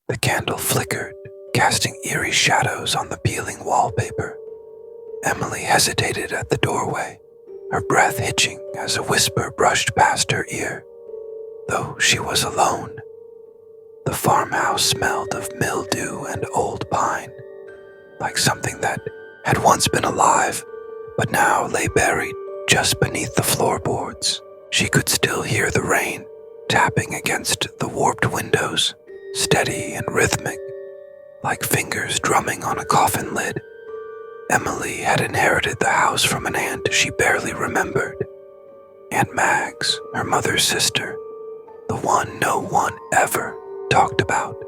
The candle flickered, casting eerie shadows on the peeling wallpaper. Emily hesitated at the doorway, her breath hitching as a whisper brushed past her ear. Though she was alone, the farmhouse smelled of mildew and old pine, like something that had once been alive, but now lay buried just beneath the floorboards. She could still hear the rain tapping against the warped windows, steady and rhythmic, like fingers drumming on a coffin lid. Emily had inherited the house from an aunt she barely remembered. Aunt Mags, her mother's sister, the one no one ever talked about.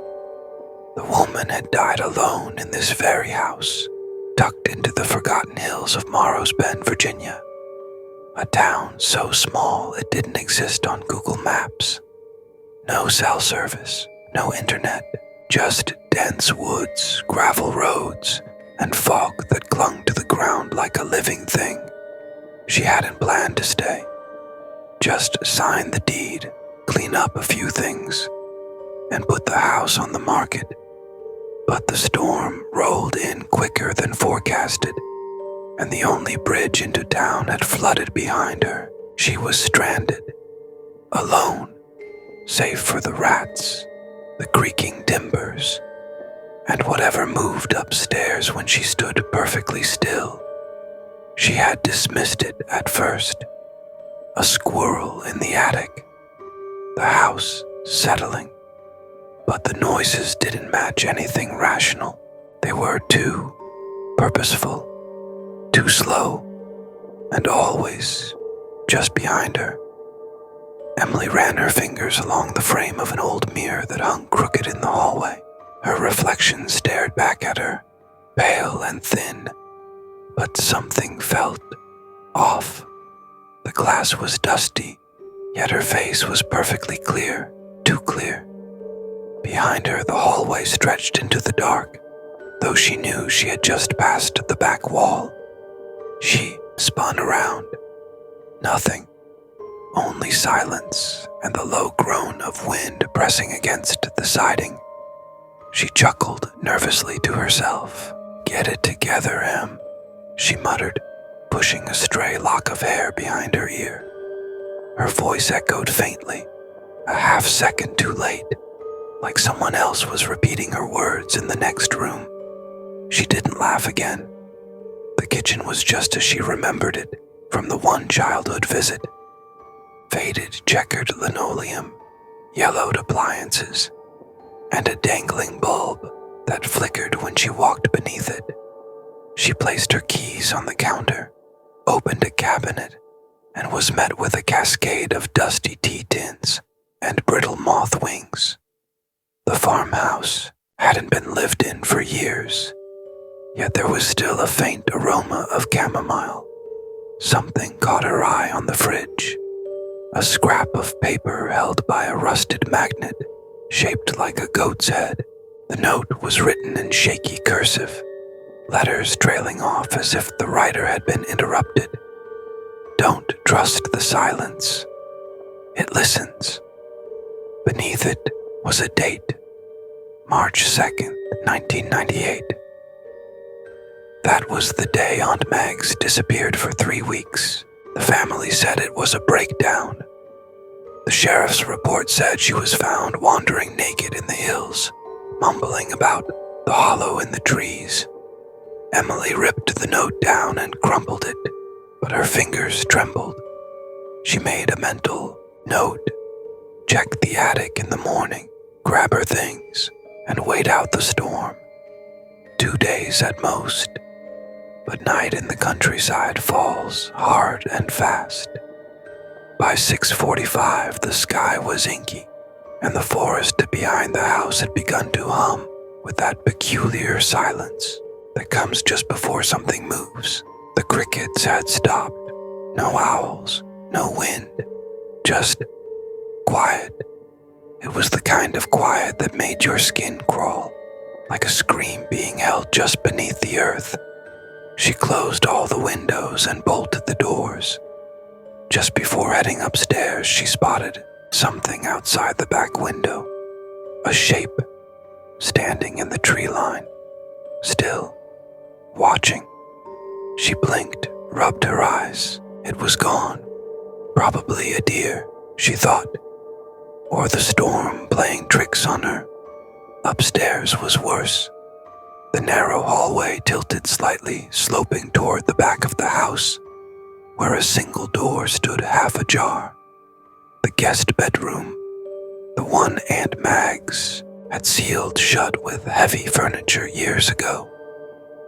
The woman had died alone in this very house, tucked into the forgotten hills of Morrow's Bend, Virginia, a town so small it didn't exist on Google Maps. No cell service, no internet, just dense woods, gravel roads, and fog that clung to the ground like a living thing. She hadn't planned to stay. Just sign the deed, clean up a few things, and put the house on the market. But the storm rolled in quicker than forecasted, and the only bridge into town had flooded behind her. She was stranded, alone, save for the rats, the creaking timbers, and whatever moved upstairs when she stood perfectly still. She had dismissed it at first. A squirrel in the attic, the house settling. But the noises didn't match anything rational. They were too purposeful, too slow, and always just behind her. Emily ran her fingers along the frame of an old mirror that hung crooked in the hallway. Her reflection stared back at her, pale and thin, but something felt off. The glass was dusty, yet her face was perfectly clear, too clear. Behind her, the hallway stretched into the dark, though she knew she had just passed the back wall. She spun around. Nothing. Only silence and the low groan of wind pressing against the siding. She chuckled nervously to herself. "Get it together, Em," she muttered, pushing a stray lock of hair behind her ear. Her voice echoed faintly, a half second too late, like someone else was repeating her words in the next room. She didn't laugh again. The kitchen was just as she remembered it from the one childhood visit. Faded checkered linoleum, yellowed appliances, and a dangling bulb that flickered when she walked beneath it. She placed her keys on the counter, opened a cabinet, and was met with a cascade of dusty tea tins and brittle moth wings. The farmhouse hadn't been lived in for years, yet there was still a faint aroma of chamomile. Something caught her eye on the fridge, a scrap of paper held by a rusted magnet, shaped like a goat's head. The note was written in shaky cursive, letters trailing off as if the writer had been interrupted. "Don't trust the silence. It listens." Beneath it was a date, March 2nd, 1998. That was the day Aunt Mags disappeared for 3 weeks. The family said it was a breakdown. The sheriff's report said she was found wandering naked in the hills, mumbling about the hollow in the trees. Emily ripped the note down and crumpled it, but her fingers trembled. She made a mental note: check the attic in the morning, grab her things, and wait out the storm. 2 days at most, but night in the countryside falls hard and fast. By 6:45, the sky was inky, and the forest behind the house had begun to hum with that peculiar silence that comes just before something moves. The crickets had stopped. No owls, no wind, just quiet. It was the kind of quiet that made your skin crawl, like a scream being held just beneath the earth. She closed all the windows and bolted the doors. Just before heading upstairs, she spotted something outside the back window. A shape, standing in the tree line, still, watching. She blinked, rubbed her eyes. It was gone. Probably a deer, she thought, or the storm playing tricks on her. Upstairs was worse. The narrow hallway tilted slightly, sloping toward the back of the house, where a single door stood half ajar. The guest bedroom, the one Aunt Mag's had sealed shut with heavy furniture years ago.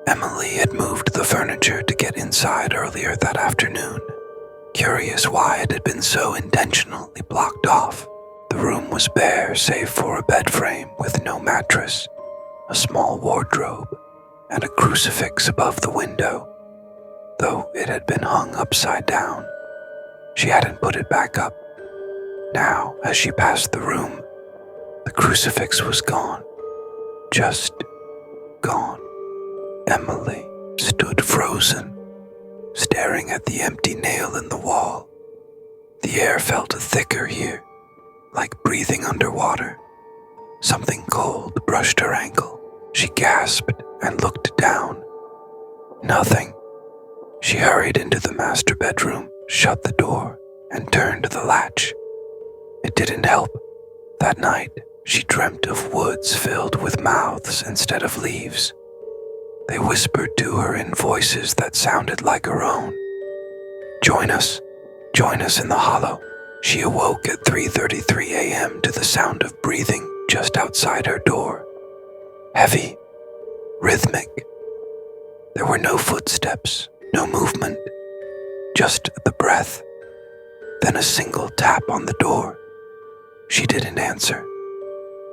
Emily had moved the furniture to get inside earlier that afternoon, curious why it had been so intentionally blocked off. The room was bare save for a bed frame with no mattress, a small wardrobe, and a crucifix above the window, though it had been hung upside down. She hadn't put it back up. Now, as she passed the room, the crucifix was gone. Just gone. Emily stood frozen, staring at the empty nail in the wall. The air felt thicker here, like breathing underwater. Something cold brushed her ankle. She gasped and looked down. Nothing. She hurried into the master bedroom, shut the door, and turned the latch. It didn't help. That night, she dreamt of woods filled with mouths instead of leaves. They whispered to her in voices that sounded like her own. Join us in the hollow." She awoke at 3:33 a.m. to the sound of breathing just outside her door. Heavy, rhythmic. There were no footsteps, no movement, just the breath. Then a single tap on the door. She didn't answer,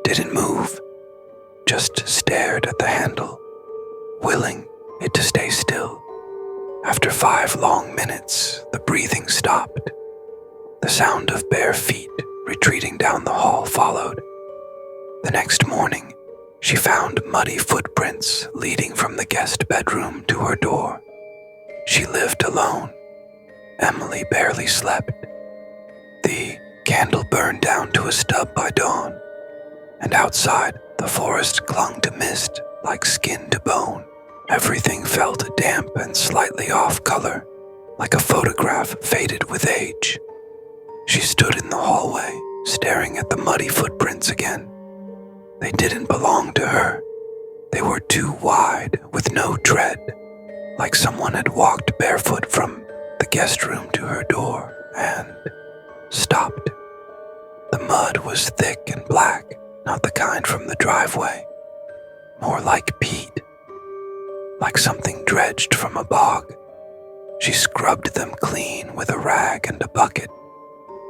didn't move, just stared at the handle, willing it to stay still. After 5 long minutes, the breathing stopped. The sound of bare feet retreating down the hall followed. The next morning, she found muddy footprints leading from the guest bedroom to her door. She lived alone. Emily barely slept. The candle burned down to a stub by dawn, and outside, the forest clung to mist like skin to bone. Everything felt damp and slightly off color, like a photograph faded with age. She stood in the hallway, staring at the muddy footprints again. They didn't belong to her. They were too wide, with no tread, like someone had walked barefoot from the guest room to her door and stopped. The mud was thick and black, not the kind from the driveway. More like peat, like something dredged from a bog. She scrubbed them clean with a rag and a bucket,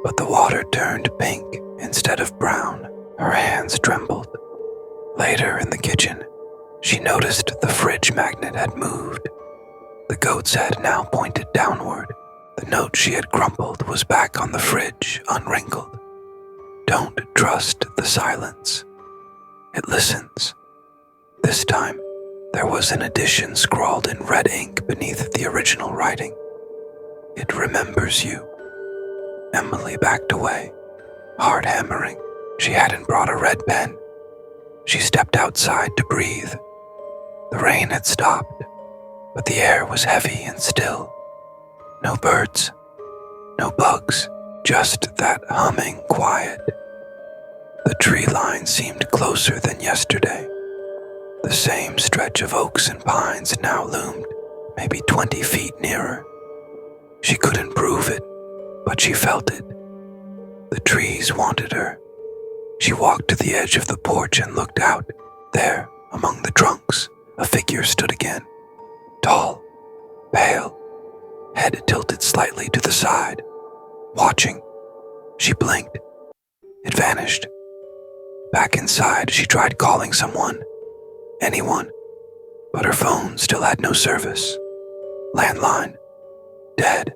but the water turned pink instead of brown. Her hands trembled. Later in the kitchen, she noticed the fridge magnet had moved. The goat's head now pointed downward. The note she had crumpled was back on the fridge, unwrinkled. Don't trust the silence. It listens. This time, there was an addition scrawled in red ink beneath the original writing. It remembers you. Emily backed away, heart hammering. She hadn't brought a red pen. She stepped outside to breathe. The rain had stopped, but the air was heavy and still. No birds, no bugs, just that humming quiet. The tree line seemed closer than yesterday. The same stretch of oaks and pines now loomed, maybe 20 feet nearer. She couldn't prove it, but she felt it. The trees wanted her. She walked to the edge of the porch and looked out. There, among the trunks, a figure stood again. Tall, pale, head tilted slightly to the side, watching. She blinked. It vanished. Back inside, she tried calling someone, anyone, but her phone still had no service. Landline, dead.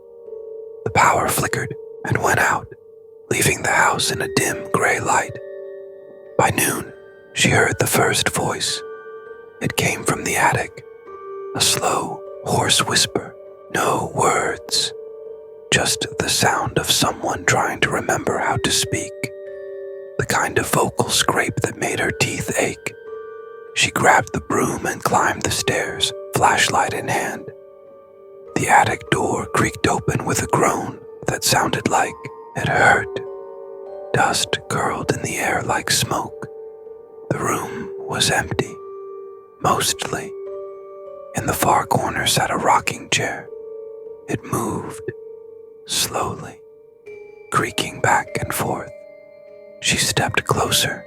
The power flickered and went out, leaving the house in a dim gray light. By noon, she heard the first voice. It came from the attic, a slow, hoarse whisper, no words, just the sound of someone trying to remember how to speak, the kind of vocal scrape that made her teeth ache. She grabbed the broom and climbed the stairs, flashlight in hand. The attic door creaked open with a groan that sounded like it hurt. Dust curled in the air like smoke. The room was empty, mostly. In the far corner sat a rocking chair. It moved, slowly, creaking back and forth. She stepped closer.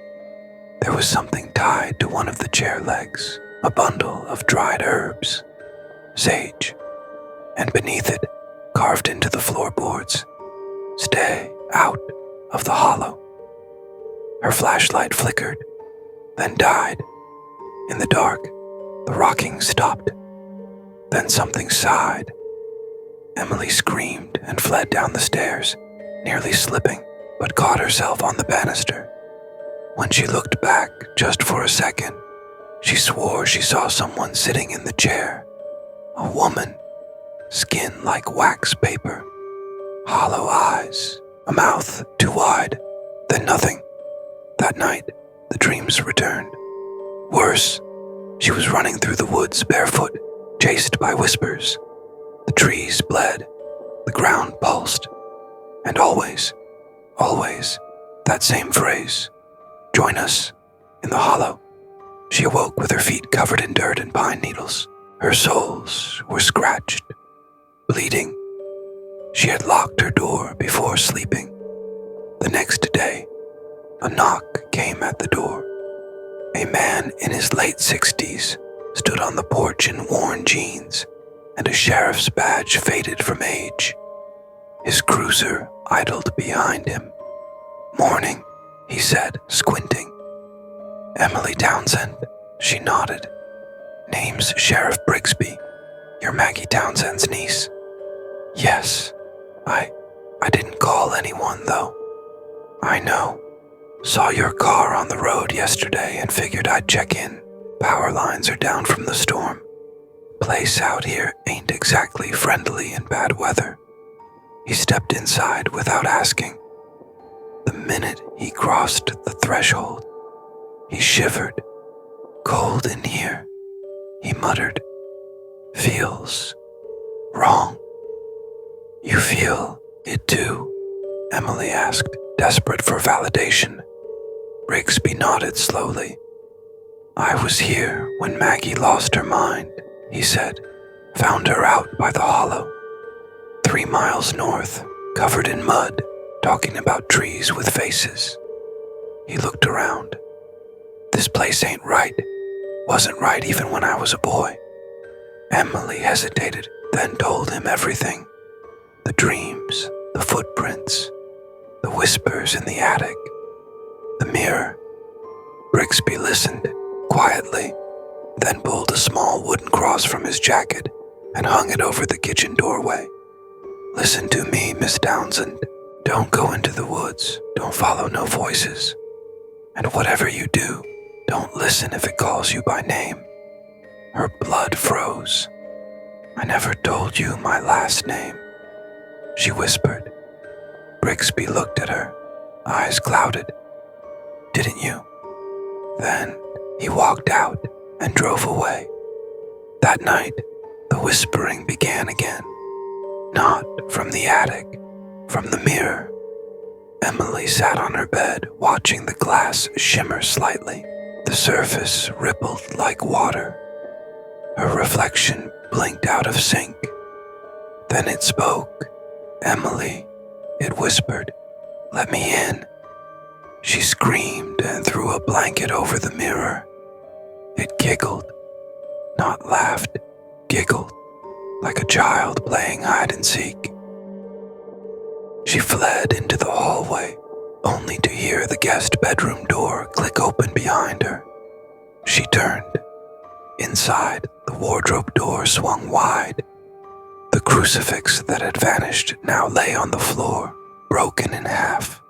There was something tied to one of the chair legs, a bundle of dried herbs, sage, and beneath it, carved into the floorboards, "Stay out of the hollow." Her flashlight flickered, then died. In the dark, the rocking stopped. Then something sighed. Emily screamed and fled down the stairs, nearly slipping, but caught herself on the banister. When she looked back just for a second, she swore she saw someone sitting in the chair. A woman, skin like wax paper, hollow eyes, a mouth too wide, then nothing. That night, the dreams returned. Worse, she was running through the woods barefoot, chased by whispers. The trees bled, the ground pulsed, and always, that same phrase, "Join us in the hollow." She awoke with her feet covered in dirt and pine needles. Her soles were scratched, bleeding. She had locked her door before sleeping. The next day, a knock came at the door. A man in his late 60s stood on the porch in worn jeans and a sheriff's badge faded from age. His cruiser idled behind him. "Morning," he said, squinting. "Emily Townsend," she nodded. "Name's Sheriff Brigsby. You're Maggie Townsend's niece." "Yes. I didn't call anyone, though." "I know. Saw your car on the road yesterday and figured I'd check in. Power lines are down from the storm. Place out here ain't exactly friendly in bad weather." He stepped inside without asking. The minute he crossed the threshold, he shivered. "Cold in here," he muttered. "Feels wrong." "You feel it too?" Emily asked, desperate for validation. Brigsby nodded slowly. "I was here when Maggie lost her mind," he said. "Found her out by the hollow. 3 miles north, covered in mud, talking about trees with faces." He looked around. "This place ain't right. Wasn't right even when I was a boy." Emily hesitated, then told him everything. The dreams, the footprints, the whispers in the attic, the mirror. Brigsby listened, quietly, then pulled a small wooden cross from his jacket and hung it over the kitchen doorway. "Listen to me, Miss Townsend. Don't go into the woods. Don't follow no voices. And whatever you do, don't listen if it calls you by name." Her blood froze. "I never told you my last name," she whispered. Brigsby looked at her, eyes clouded. "Didn't you?" Then he walked out and drove away. That night, the whispering began again. Not from the attic, from the mirror. Emily sat on her bed, watching the glass shimmer slightly. The surface rippled like water. Her reflection blinked out of sync. Then it spoke. "Emily," it whispered, "let me in." She screamed and threw a blanket over the mirror. It giggled, not laughed, giggled, like a child playing hide and seek. She fled into the hallway, only to hear the guest bedroom door click open behind her. She turned. Inside, the wardrobe door swung wide. The crucifix that had vanished now lay on the floor, broken in half.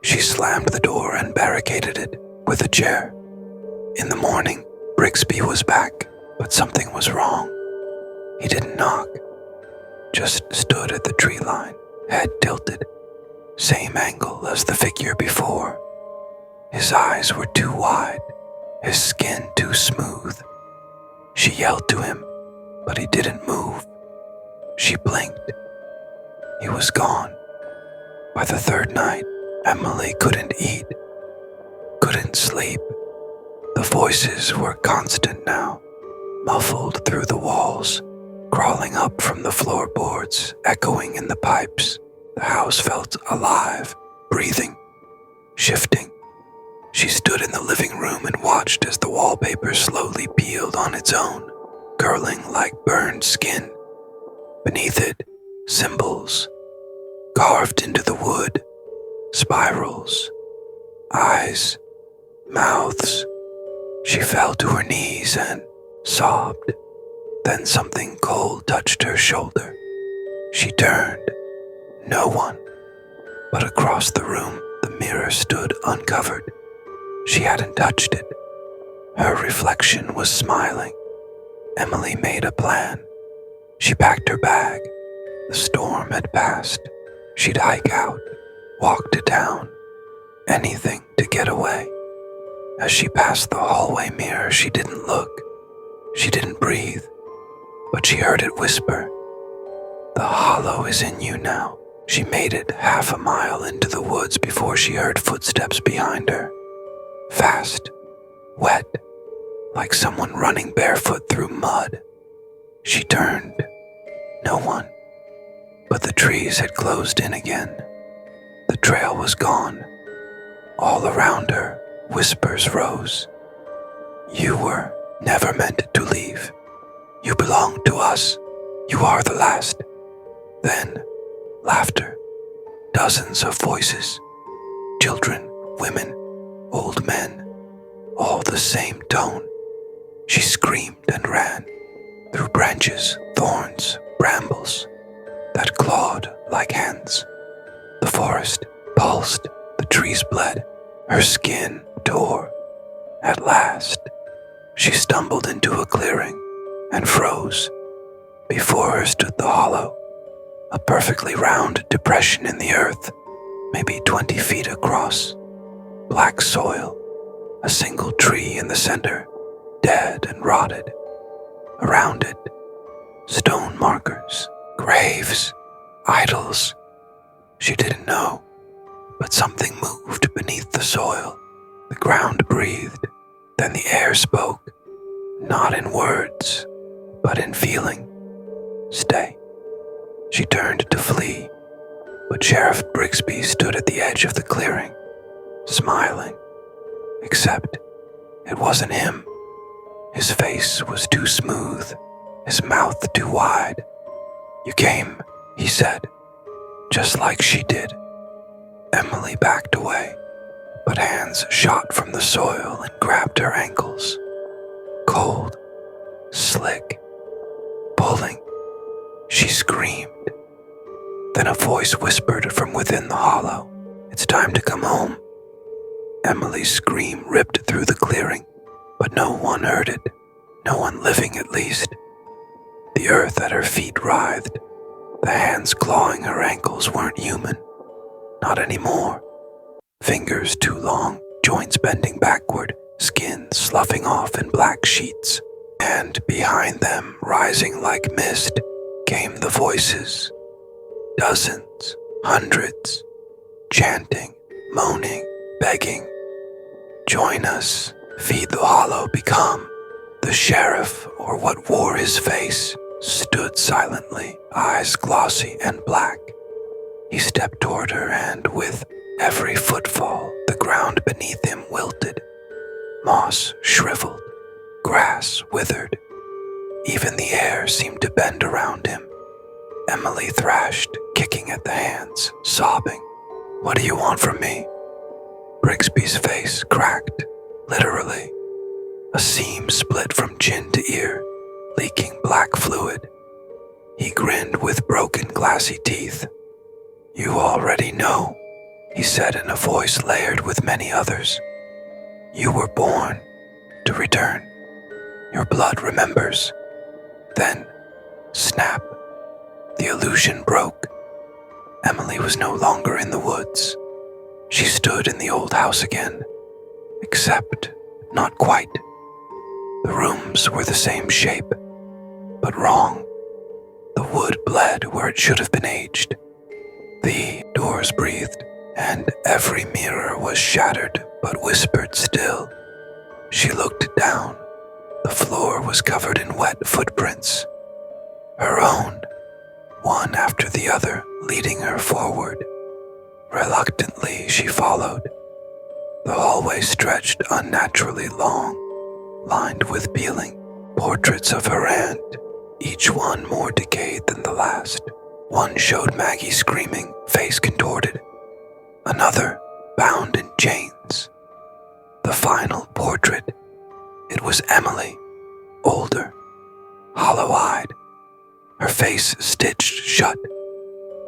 She slammed the door and barricaded it with a chair. In the morning, Brigsby was back, but something was wrong. He didn't knock, just stood at the tree line, head tilted, same angle as the figure before. His eyes were too wide, his skin too smooth. She yelled to him, but he didn't move. She blinked. He was gone. By the third night, Emily couldn't eat, couldn't sleep. The voices were constant now, muffled through the walls, crawling up from the floorboards, echoing in the pipes. The house felt alive, breathing, shifting. She stood in the living room and watched as the wallpaper slowly peeled on its own, curling like burned skin. Beneath it, symbols, carved into the wood, spirals, eyes, mouths. She fell to her knees and sobbed. Then something cold touched her shoulder. She turned. No one. But across the room, the mirror stood uncovered. She hadn't touched it. Her reflection was smiling. Emily made a plan. She packed her bag. The storm had passed. She'd hike out, walk to town, anything to get away. As she passed the hallway mirror, she didn't look. She didn't breathe, but she heard it whisper, "The hollow is in you now." She made it half a mile into the woods before she heard footsteps behind her. Fast, wet, like someone running barefoot through mud. She turned. No one. But the trees had closed in again. The trail was gone. All around her, whispers rose. "You were never meant to leave. You belong to us. You are the last." Then, laughter. Dozens of voices. Children, women, old men. All the same tone. She screamed and ran. Through branches, thorns, brambles that clawed like hands. The forest pulsed, the trees bled, her skin tore. At last, she stumbled into a clearing and froze. Before her stood the hollow, a perfectly round depression in the earth, maybe 20 feet across. Black soil, a single tree in the center, dead and rotted. Around it, stone markers, graves, idols. She didn't know, but something moved beneath the soil. The ground breathed, then the air spoke, not in words, but in feeling. Stay. She turned to flee, but Sheriff Brigsby stood at the edge of the clearing, smiling. Except it wasn't him. His face was too smooth, his mouth too wide. "You came," he said, just like she did. Emily backed away, but hands shot from the soil and grabbed her ankles. Cold, slick, pulling. She screamed. Then a voice whispered from within the hollow, "It's time to come home." Emily's scream ripped through the clearing, but no one heard it, no one living at least. The earth at her feet writhed. The hands clawing her ankles weren't human. Not anymore. Fingers too long, joints bending backward, skin sloughing off in black sheets. And behind them, rising like mist, came the voices. Dozens, hundreds, chanting, moaning, begging. "Join us, feed the hollow, become." The sheriff, or what wore his face, stood silently, eyes glossy and black. He stepped toward her, and with every footfall, the ground beneath him wilted. Moss shriveled, grass withered. Even the air seemed to bend around him. Emily thrashed, kicking at the hands, sobbing. "What do you want from me?" Brigsby's face cracked, literally. A seam split from chin to ear, leaking black fluid. He grinned with broken glassy teeth. "You already know," he said in a voice layered with many others. "You were born to return. Your blood remembers." Then, snap, the illusion broke. Emily was no longer in the woods. She stood in the old house again, except not quite. The rooms were the same shape, but wrong. The wood bled where it should have been aged. The doors breathed, and every mirror was shattered but whispered still. She looked down. The floor was covered in wet footprints. Her own, one after the other, leading her forward. Reluctantly, she followed. The hallway stretched unnaturally long, lined with peeling portraits of her aunt, each one more decayed than the last. One showed Maggie screaming, face contorted. Another bound in chains. The final portrait. It was Emily, older, hollow-eyed, her face stitched shut.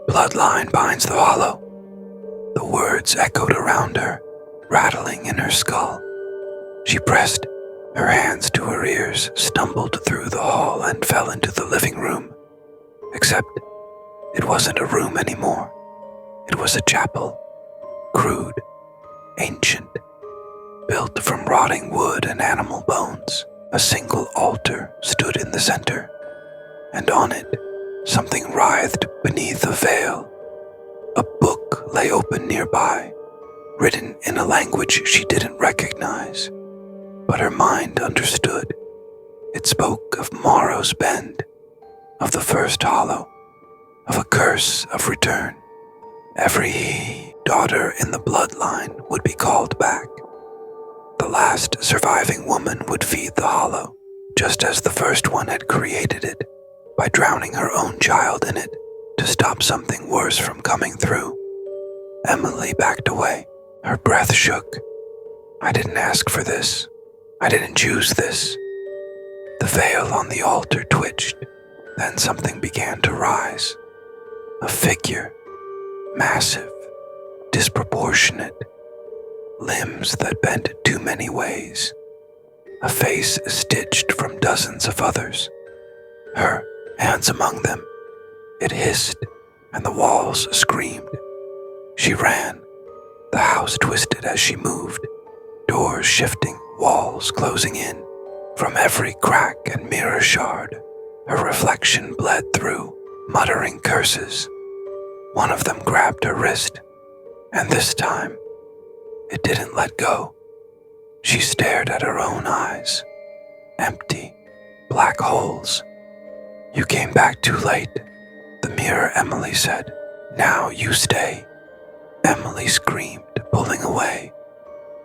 Bloodline binds the hollow. The words echoed around her, rattling in her skull. She pressed her hands to her ears, stumbled through the hall, and fell into the living room. Except it wasn't a room anymore. It was a chapel, crude, ancient, built from rotting wood and animal bones. A single altar stood in the center, and on it, something writhed beneath a veil. A book lay open nearby, written in a language she didn't recognize, but her mind understood. It spoke of Morrow's Bend, of the first hollow, of a curse of return. Every daughter in the bloodline would be called back. The last surviving woman would feed the hollow, just as the first one had created it, by drowning her own child in it to stop something worse from coming through. Emily backed away. Her breath shook. I didn't ask for this. I didn't choose this. The veil on the altar twitched. Then something began to rise. A figure, massive, disproportionate, limbs that bent too many ways, a face stitched from dozens of others, her hands among them. It hissed, and the walls screamed. She ran. The house twisted as she moved, doors shifting, walls closing in. From every crack and mirror shard, her reflection bled through, muttering curses. One of them grabbed her wrist, and this time, it didn't let go. She stared at her own eyes. Empty, black holes. You came back too late, the mirror Emily said. Now you stay. Emily screamed, pulling away.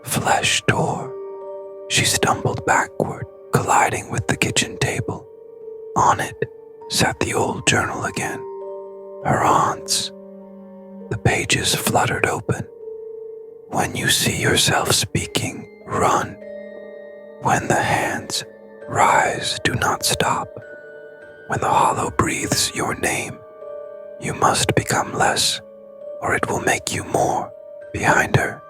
Flesh tore. She stumbled backward, colliding with the kitchen table. On it sat the old journal again. Her aunt's. The pages fluttered open. When you see yourself speaking, run. When the hands rise, do not stop. When the hollow breathes your name, you must become less, or it will make you more. Behind her,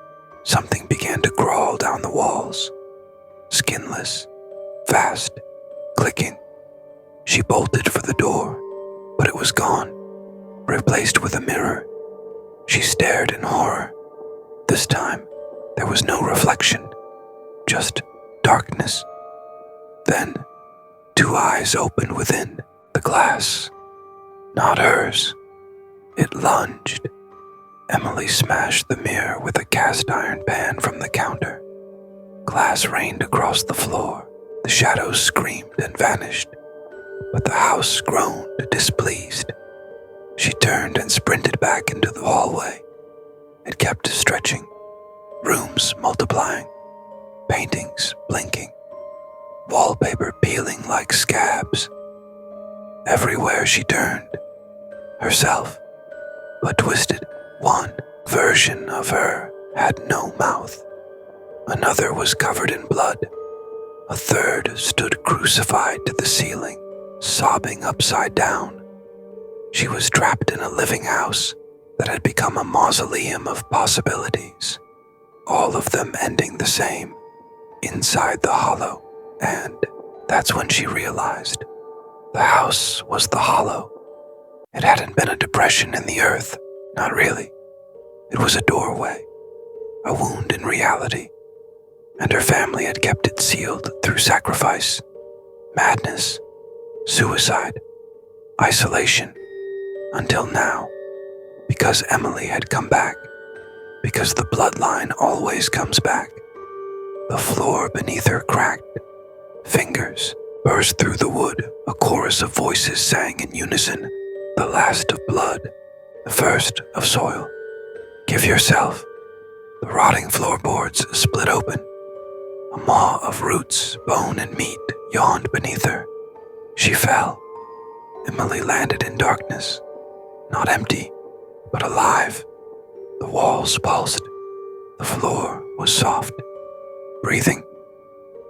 something began to crawl down the walls. Skinless, fast, clicking. She bolted for the door, but it was gone, replaced with a mirror. She stared in horror. This time, there was no reflection, just darkness. Then, two eyes opened within the glass. Not hers. It lunged. Emily smashed the mirror with a cast iron pan from the counter. Glass rained across the floor. The shadows screamed and vanished, but the house groaned, displeased. She turned and sprinted back into the hallway. It kept stretching, rooms multiplying, paintings blinking, wallpaper peeling like scabs. Everywhere she turned, herself, but twisted. One version of her had no mouth. Another was covered in blood. A third stood crucified to the ceiling, sobbing upside down. She was trapped in a living house that had become a mausoleum of possibilities, all of them ending the same, inside the hollow. And that's when she realized the house was the hollow. It hadn't been a depression in the earth, not really. It was a doorway, a wound in reality, and her family had kept it sealed through sacrifice, madness, suicide, isolation, until now, because Emily had come back, because the bloodline always comes back. The floor beneath her cracked. Fingers burst through the wood. A chorus of voices sang in unison. The last of blood, the first of soil. Give yourself. The rotting floorboards split open. A maw of roots, bone, and meat yawned beneath her. She fell. Emily landed in darkness, not empty, but alive. The walls pulsed. The floor was soft. Breathing,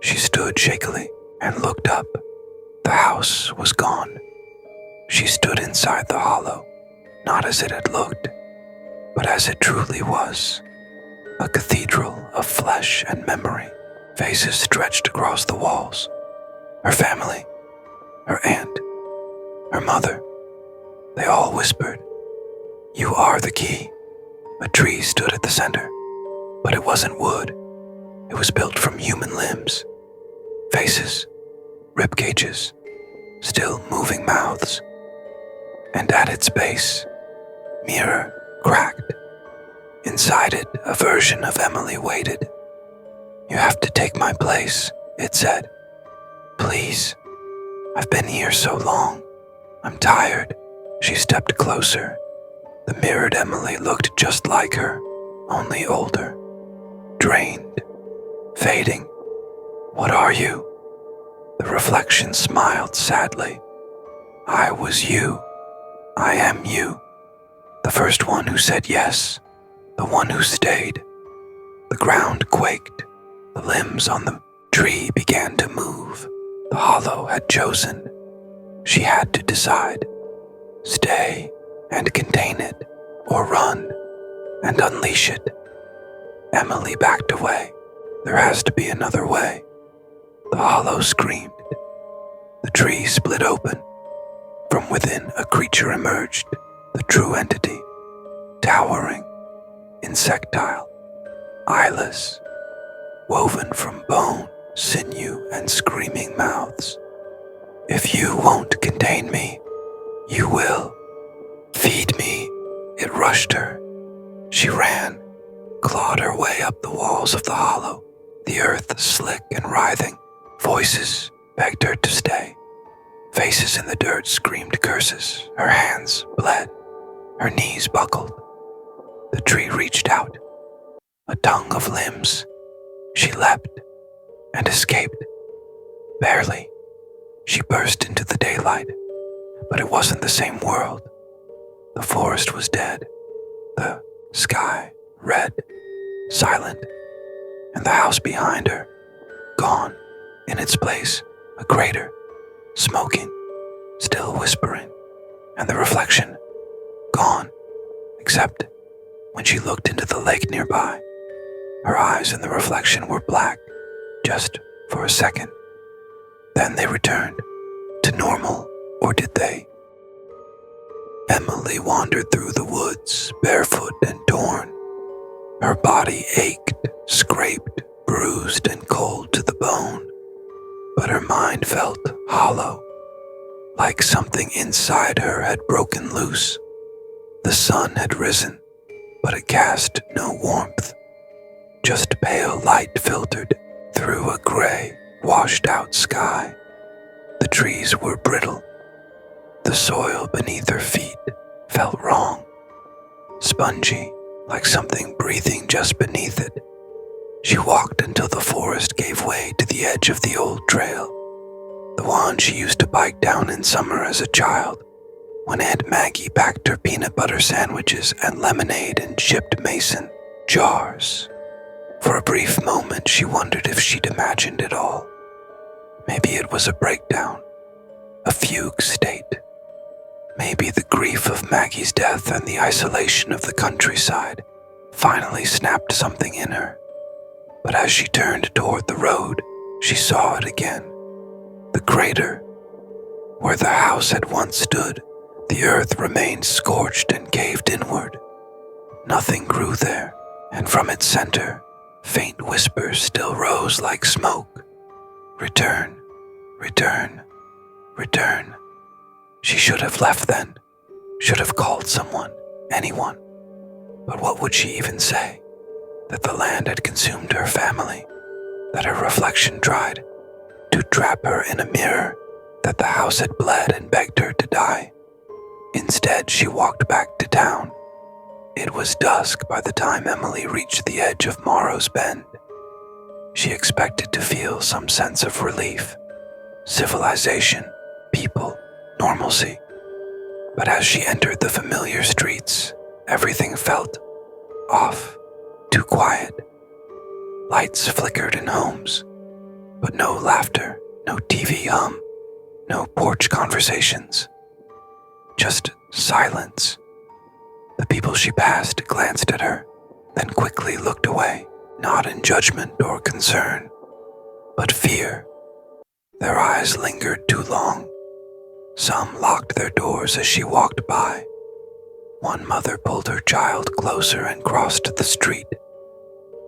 she stood shakily and looked up. The house was gone. She stood inside the hollow, not as it had looked, but as it truly was. A cathedral of flesh and memory. Faces stretched across the walls. Her family, her aunt, her mother. They all whispered, "You are the key." A tree stood at the center, but it wasn't wood. It was built from human limbs, faces, rib cages, still moving mouths. And at its base, mirror cracked. Inside it, a version of Emily waited. "You have to take my place," it said. "Please. I've been here so long. I'm tired." She stepped closer. The mirrored Emily looked just like her, only older, drained, fading. "What are you?" The reflection smiled sadly. "I was you. I am you. The first one who said yes. The one who stayed." The ground quaked. The limbs on the tree began to move. The hollow had chosen. She had to decide. Stay and contain it, or run and unleash it. Emily backed away. There has to be another way. The hollow screamed. The tree split open. From within, a creature emerged, the true entity, towering, insectile, eyeless, woven from bone, sinew, and screaming mouths. "If you won't contain me, you will. Feed me." It rushed her. She ran, clawed her way up the walls of the hollow, the earth slick and writhing. Voices begged her to stay. Faces in the dirt screamed curses. Her hands bled. Her knees buckled. The tree reached out. A tongue of limbs. She leapt and escaped. Barely. She burst into the daylight. But it wasn't the same world. The forest was dead. The sky red, silent. And the house behind her, gone. In its place, a crater, smoking, still whispering. And the reflection, gone, except when she looked into the lake nearby. Her eyes in the reflection were black, just for a second. Then they returned to normal, or did they? Emily wandered through the woods, barefoot and torn. Her body ached, scraped, bruised, and cold to the bone. But her mind felt hollow, like something inside her had broken loose. The sun had risen, but it cast no warmth. Just pale light filtered through a gray, washed-out sky. The trees were brittle. The soil beneath her feet felt wrong, spongy, like something breathing just beneath it. She walked until the forest gave way to the edge of the old trail, the one she used to bike down in summer as a child, when Aunt Maggie packed her peanut butter sandwiches and lemonade in chipped mason jars. For a brief moment, she wondered if she'd imagined it all. Maybe it was a breakdown, a fugue state. Maybe the grief of Maggie's death and the isolation of the countryside finally snapped something in her. But as she turned toward the road, she saw it again. The crater. Where the house had once stood, the earth remained scorched and caved inward. Nothing grew there, and from its center, Faint whispers still rose like smoke. Return, return, return. She should have left then, should have called someone, anyone. But what would she even say? That the land had consumed her family, that her reflection tried to trap her in a mirror, that the house had bled and begged her to die. Instead, she walked back to town. It was dusk by the time Emily reached the edge of Morrow's Bend. She expected to feel some sense of relief, civilization, people, normalcy. But as she entered the familiar streets, everything felt off, too quiet. Lights flickered in homes, but no laughter, no TV hum, no porch conversations. Just silence. The people she passed glanced at her, then quickly looked away, not in judgment or concern, but fear. Their eyes lingered too long. Some locked their doors as she walked by. One mother pulled her child closer and crossed the street.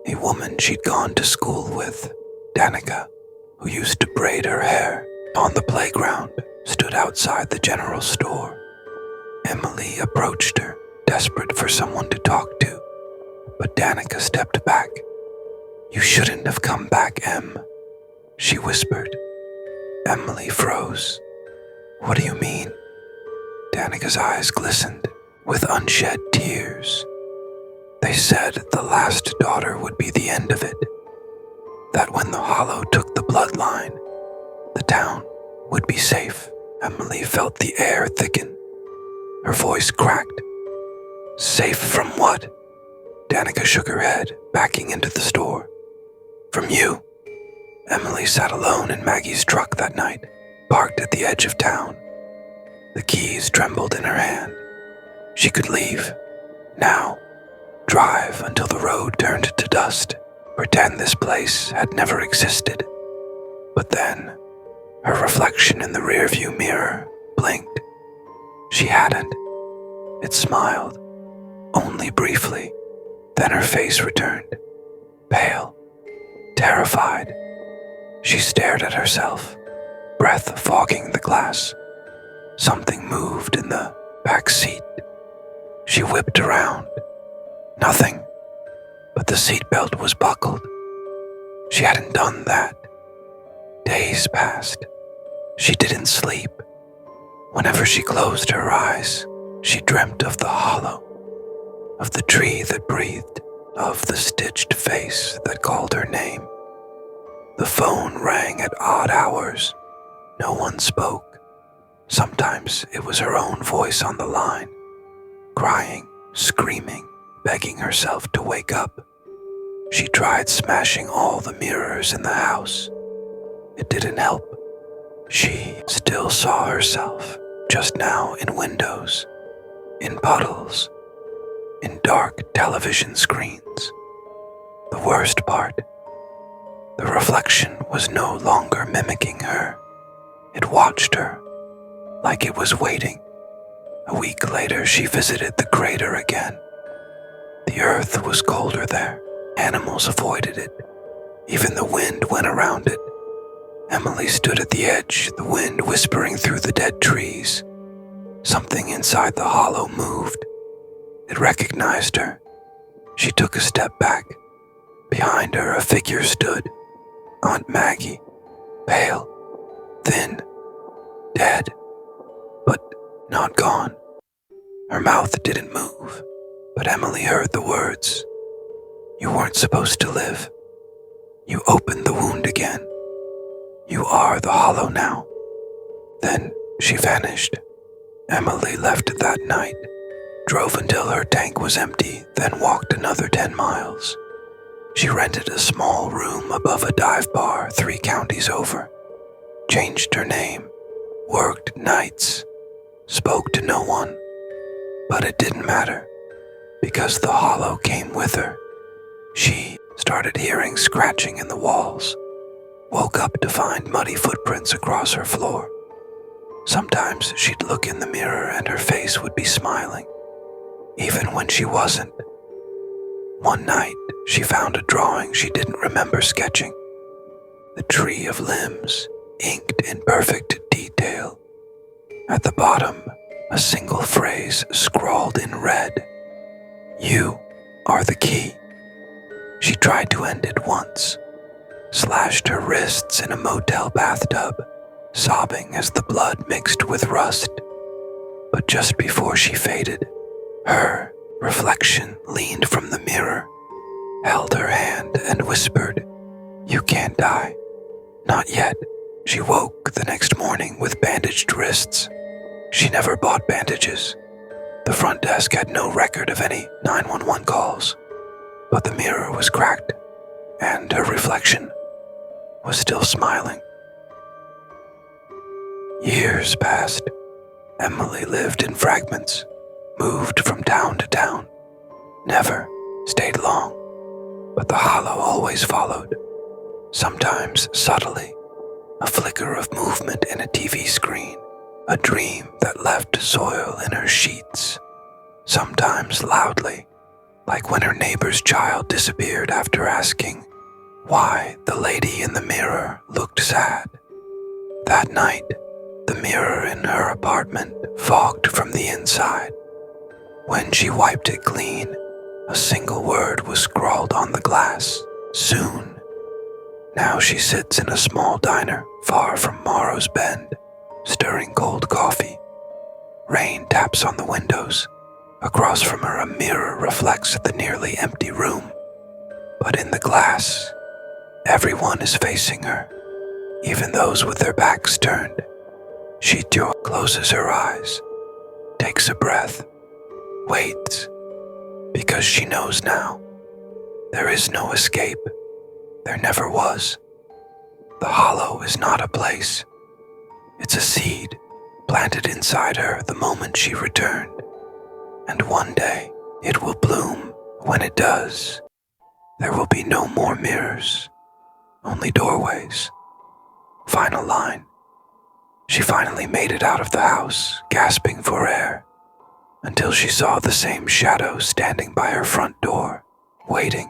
A woman she'd gone to school with, Danica, who used to braid her hair on the playground, stood outside the general store. Emily approached her, desperate for someone to talk to, but Danica stepped back. "You shouldn't have come back, Em," she whispered. Emily froze. "What do you mean?" Danica's eyes glistened with unshed tears. They said the last daughter would be the end of it, that when the Hollow took the bloodline, the town would be safe. Emily felt the air thicken. Her voice cracked. "Safe from what?" Danica shook her head, backing into the store. "From you." Emily sat alone in Maggie's truck that night, parked at the edge of town. The keys trembled in her hand. She could leave, now, drive until the road turned to dust, pretend this place had never existed. But then, her reflection in the rearview mirror blinked. She hadn't. It smiled, only briefly. Then her face returned, pale, terrified. She stared at herself, breath fogging the glass. Something moved in the back seat. She whipped around. Nothing, but the seatbelt was buckled. She hadn't done that. Days passed. She didn't sleep. Whenever she closed her eyes, she dreamt of the Hollow, of the tree that breathed, of the stitched face that called her name. The phone rang at odd hours. No one spoke. Sometimes it was her own voice on the line, crying, screaming, begging herself to wake up. She tried smashing all the mirrors in the house. It didn't help. She still saw herself, just now in windows, in puddles, in dark television screens. The worst part, the reflection was no longer mimicking her. It watched her, like it was waiting. A week later, she visited the crater again. The earth was colder there. Animals avoided it. Even the wind went around it. Emily stood at the edge, the wind whispering through the dead trees. Something inside the Hollow moved. It recognized her. She took a step back. Behind her, a figure stood. Aunt Maggie, pale, thin, dead, but not gone. Her mouth didn't move, but Emily heard the words. "You weren't supposed to live. You opened the wound again. You are the Hollow now." Then she vanished. Emily left that night, drove until her tank was empty, then walked another 10 miles. She rented a small room above a dive bar 3 counties over, changed her name, worked nights, spoke to no one. But it didn't matter, because the Hollow came with her. She started hearing scratching in the walls, woke up to find muddy footprints across her floor. Sometimes she'd look in the mirror and her face would be smiling, even when she wasn't. One night, she found a drawing she didn't remember sketching. The tree of limbs, inked in perfect detail. At the bottom, a single phrase scrawled in red. You are the key. She tried to end it once, slashed her wrists in a motel bathtub, sobbing as the blood mixed with rust. But just before she faded, her reflection leaned from the mirror, held her hand and whispered, "You can't die. Not yet." She woke the next morning with bandaged wrists. She never bought bandages. The front desk had no record of any 911 calls, but the mirror was cracked, and her reflection was still smiling. Years passed. Emily lived in fragments, moved from town to town, never stayed long, but the hollow always followed, sometimes subtly, a flicker of movement in a TV screen, a dream that left soil in her sheets, sometimes loudly, like when her neighbor's child disappeared after asking why the lady in the mirror looked sad. That night, the mirror in her apartment fogged from the inside. When she wiped it clean, a single word was scrawled on the glass: soon. Now she sits in a small diner far from Morrow's Bend, stirring cold coffee. Rain taps on the windows. Across from her, a mirror reflects the nearly empty room. But in the glass, everyone is facing her, even those with their backs turned. She closes her eyes, takes a breath, waits, because she knows now. There is no escape. There never was. The hollow is not a place. It's a seed planted inside her the moment she returned. And one day it will bloom. When it does, there will be no more mirrors, only doorways. Final line. She finally made it out of the house, gasping for air, until she saw the same shadow standing by her front door, waiting.